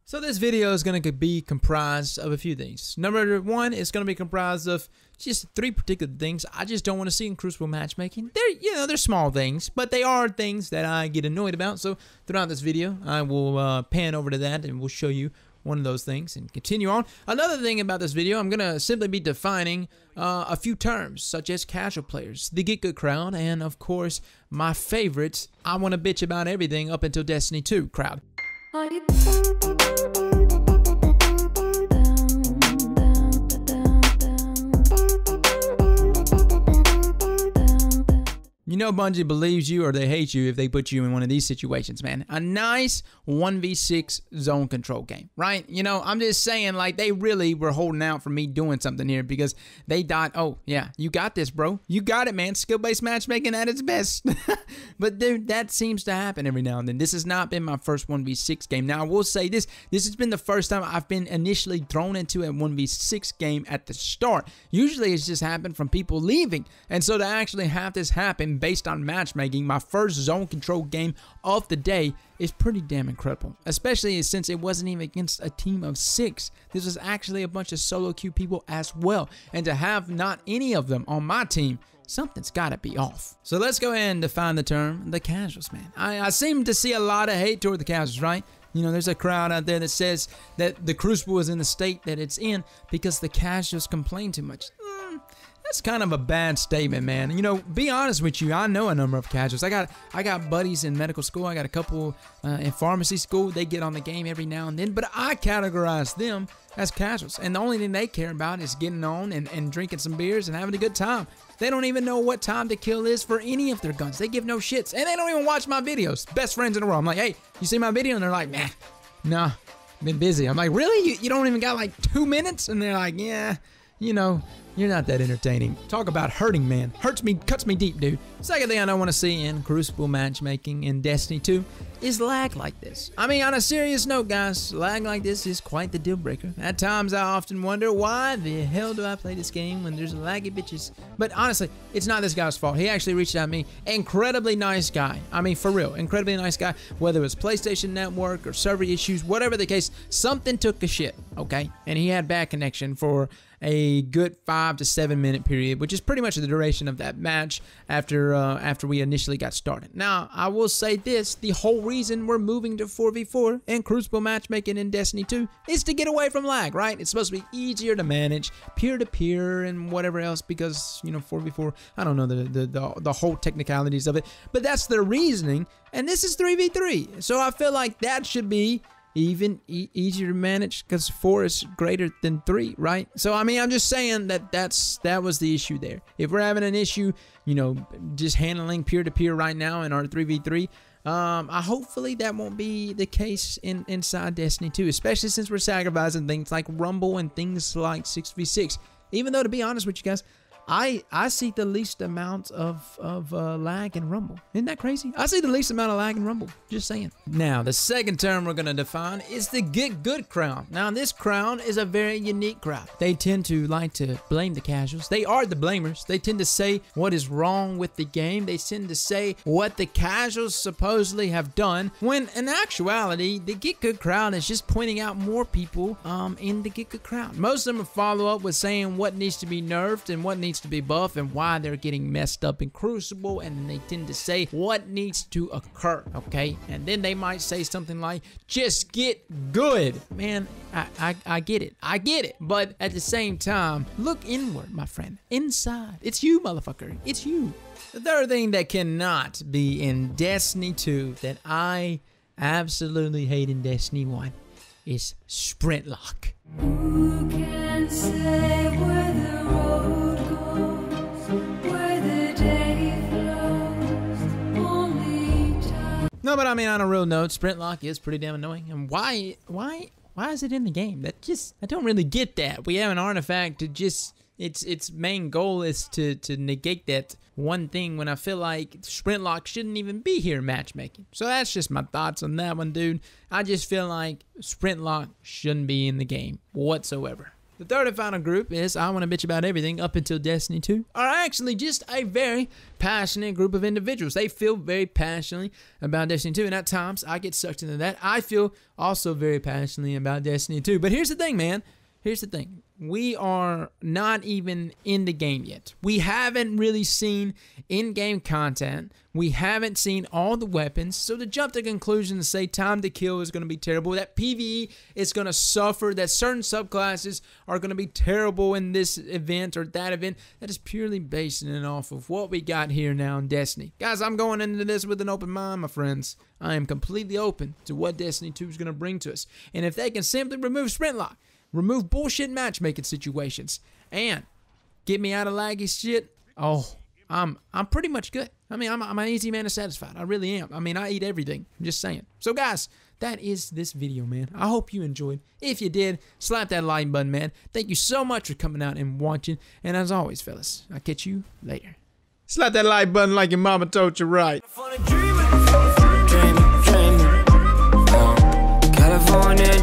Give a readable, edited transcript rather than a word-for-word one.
So this video is going to be comprised of a few things. Number one is going to be comprised of just 3 particular things I just don't want to see in Crucible matchmaking. They're small things, but they are things that I get annoyed about. So throughout this video, I will pan over to that and we'll show you one of those things and continue on. Another thing about this video, I'm going to simply be defining a few terms such as casual players, the Get Good crowd, and of course, my favorites, I want to bitch about everything up until Destiny 2 crowd. You know Bungie believes you or they hate you if they put you in one of these situations, man. A nice 1v6 zone control game, right? You know, I'm just saying, like, they really were holding out for me doing something here because they thought, oh, yeah, you got this, bro. You got it, man. Skill-based matchmaking at its best. But, dude, that seems to happen every now and then. This has not been my first 1v6 game. Now, I will say this. This has been the first time I've been initially thrown into a 1v6 game at the start. Usually, it's just happened from people leaving. And so to actually have this happen based on matchmaking, my first zone control game of the day, is pretty damn incredible, especially since it wasn't even against a team of 6. This was actually a bunch of solo queue people as well, and to have not any of them on my team, something's gotta be off. So let's go ahead and define the term, the casuals, man. I seem to see a lot of hate toward the casuals, right? You know, there's a crowd out there that says that the Crucible is in the state that it's in because the casuals complain too much. That's kind of a bad statement, man. You know, be honest with you, I know a number of casuals. I got buddies in medical school. I got a couple in pharmacy school. They get on the game every now and then, but I categorize them as casuals. And the only thing they care about is getting on and drinking some beers and having a good time. They don't even know what time to kill is for any of their guns. They give no shits. And they don't even watch my videos. Best friends in the world. I'm like, hey, you see my video? And they're like, nah, been busy. I'm like, really? You don't even got like 2 minutes? And they're like, yeah, you know, you're not that entertaining. Talk about hurting, man. Hurts me, cuts me deep, dude. Second thing I don't want to see in Crucible matchmaking in Destiny 2 is lag like this. I mean, on a serious note, guys, lag like this is quite the deal breaker. At times, I often wonder why the hell do I play this game when there's laggy bitches? But honestly, it's not this guy's fault. He actually reached out to me. Incredibly nice guy. I mean, for real, incredibly nice guy. Whether it was PlayStation Network or server issues, whatever the case, something took a shit, okay? And he had bad connection for a good 5 to 7 minute period, which is pretty much the duration of that match after we initially got started. Now, I will say this, the whole reason we're moving to 4v4 and Crucible matchmaking in Destiny 2 is to get away from lag, right? It's supposed to be easier to manage peer-to-peer and whatever else because, you know, 4v4, I don't know the whole technicalities of it, but that's the reasoning, and this is 3v3, so I feel like that should be even easier to manage because 4 is greater than 3, right? So I mean, I'm just saying that was the issue there. If we're having an issue, you know, just handling peer-to-peer right now in our 3v3, hopefully that won't be the case inside Destiny 2, especially since we're sacrificing things like Rumble and things like 6v6. Even though, to be honest with you guys, I see the least amount of lag in Rumble. Isn't that crazy? I see the least amount of lag in Rumble. Just saying. Now, the second term we're going to define is the Get Good crowd. Now, this crowd is a very unique crowd. They tend to like to blame the casuals. They are the blamers. They tend to say what is wrong with the game. They tend to say what the casuals supposedly have done, when in actuality, the Get Good crowd is just pointing out more people in the Get Good crowd. Most of them follow up with saying what needs to be nerfed and what needs to be buffed and why they're getting messed up in Crucible, and they tend to say what needs to occur, okay? And then they might say something like, just get good. Man, I get it. I get it. But at the same time, look inward, my friend. Inside. It's you, motherfucker. It's you. The third thing that cannot be in Destiny 2 that I absolutely hate in Destiny 1 is sprint lock. Who can say where the road goes, where the day flows, only time. No, but I mean, on a real note, sprint lock is pretty damn annoying. And why is it in the game? I don't really get that. We have an artifact to just, its main goal is to negate that one thing, when I feel like sprint lock shouldn't even be here in matchmaking. So that's just my thoughts on that one, dude. I just feel like sprint lock shouldn't be in the game whatsoever. The third and final group is I want to bitch about everything up until Destiny 2 are actually just a very passionate group of individuals. They feel very passionately about Destiny 2, and at times I get sucked into that. I feel also very passionately about Destiny 2. But here's the thing, man. Here's the thing. We are not even in the game yet. We haven't really seen in-game content. We haven't seen all the weapons. So to jump to conclusion and say time to kill is going to be terrible, that PvE is going to suffer, that certain subclasses are going to be terrible in this event or that event, that is purely basing it off of what we got here now in Destiny. Guys, I'm going into this with an open mind, my friends. I am completely open to what Destiny 2 is going to bring to us. And if they can simply remove sprint lock, remove bullshit matchmaking situations, and get me out of laggy shit, oh, I'm pretty much good. I mean, I'm an easy man to satisfy. I really am. I mean, I eat everything. I'm just saying. So, guys, that is this video, man. I hope you enjoyed. If you did, slap that like button, man. Thank you so much for coming out and watching. And as always, fellas, I'll catch you later. Slap that like button like your mama told you right. California